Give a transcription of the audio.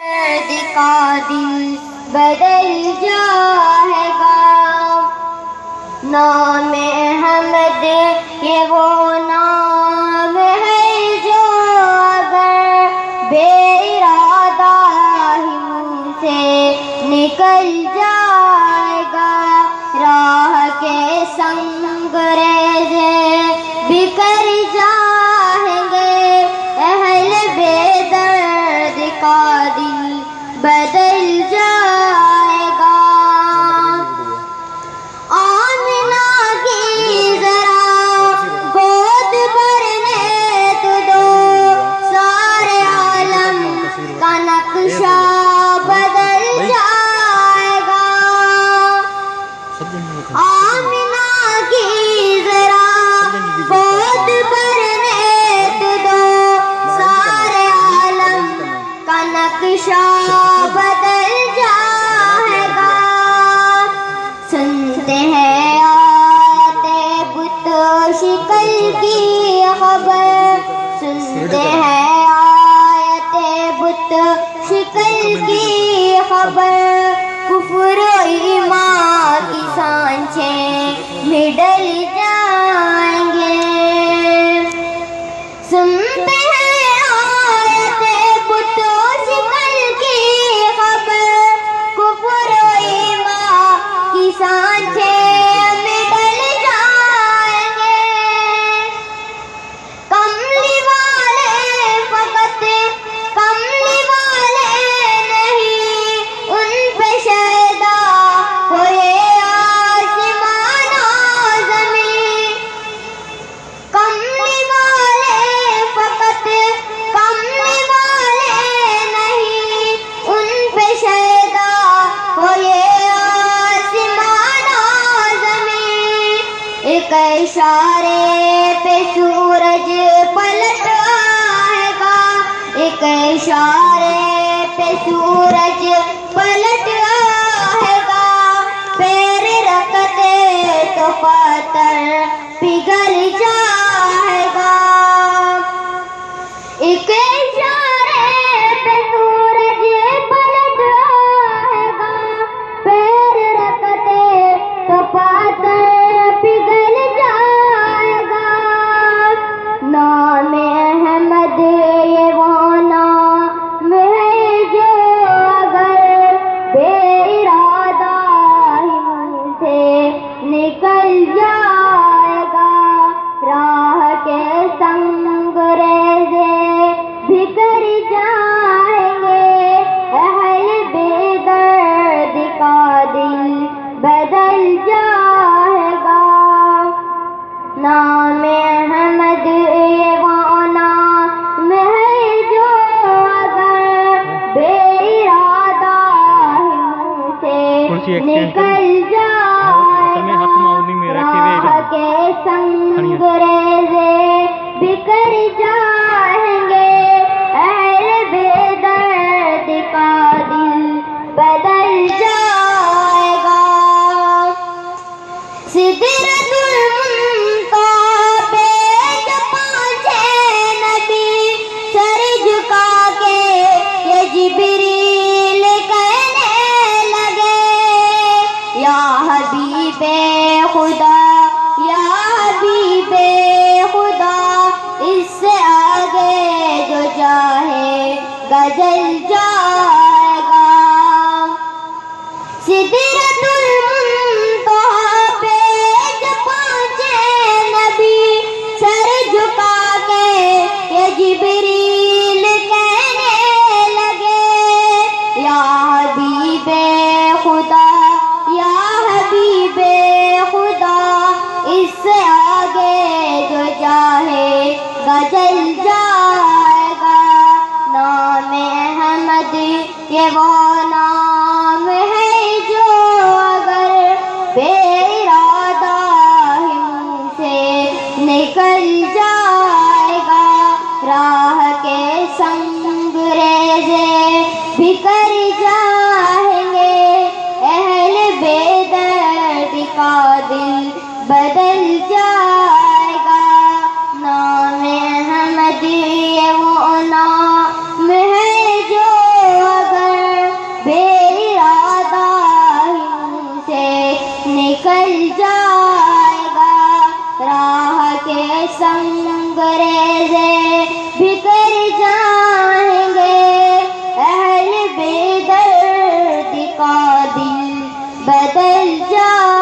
درد کا دل بدل جائے گا. نام احمد یہ وہ نام ہے جو اگر بے ارادہ ہی منہ سے نکل جائے گا. راہ کے سنگ ریزے بکھر جائیں گے. اہل بے درد کا دل بدل جائے گا. آمنہ کی ذرا گود بھرنے تو دو, سارے عالم کا نقشہ بدل جائے گا. آمنہ کی ذرا گود بھرنے تو دو, سارے عالم کا نقشہ بدل جائے گا. سنتے ہیں آیت بت شکل کی خبر, سنتے ہیں آیت بت شکل کی خبر. کفر و ایمان کی سانچیں مڈل جائیں گے. سنتے ہیں آیت بت شکل کی خبر, کفر و ایمان کی سانچیں مڈل جائیں گے. کملی والے فقط کملی والے نہیں, ان پہ شیدا ہوئے آسمان و زمین. کملی والے فقط کملی والے نہیں, ان پہ شیدا ہوئے آسمان و زمین. ایک اشارے پہ سورج پلٹ آئے گا, ایک اشارے پہ سورج پلٹ آئے گا. پیر رکھتے تو پتھر پگھل جائے گا. ایک اشارے پہ سورج پلٹ آئے گا, پیر رکھتے تو پتھر پگھل جائے گا. نام احمد یہ وہ نام ہے جو اگر بے ارادہ ہی منہ سے نکل جائے گا. راہ کے سنگ ریزے بکھر جائیں گے. اہل بے درد کا دل بدل جائے گا. نام احمد یہ وہ نام ہے جو اگر بے ارادہ ہی منہ سے نکل جائے گا. راہ کے سنگ ریزے بکھر جائیں گے. اہل بے درد کا دل بدل جائے گا. سدرۃ المنتہا پہ جب پہنچے نبی, سر جھکا کے یہ جبریل کہنے لگے, یا حبیب خدا یا حبیب خدا, اس سے آگے جو چاہے گا جل جائے گا. سدرۃ المنتہا پہ جب پہنچے نبی, سر جھکا کے یہ جبریل کہنے لگے, یا حبیب خدا یا حبیب خدا, اس سے آگے جو چاہے گا جل جائے گا. نام احمد یہ وہ نام ہے جو اگر بے ارادہ ہی منہ سے نکل جائے گا. راہ کے سنگ ریزے بکھر جائیں گے. اہل بے درد کا دل بدل جائے گا. نام احمد یہ وہ نام ہے جو اگر نکل جائے گا، راہ کے سنگ ریزے بکھر جائیں گے، اہل بے درد کا دل بدل جائے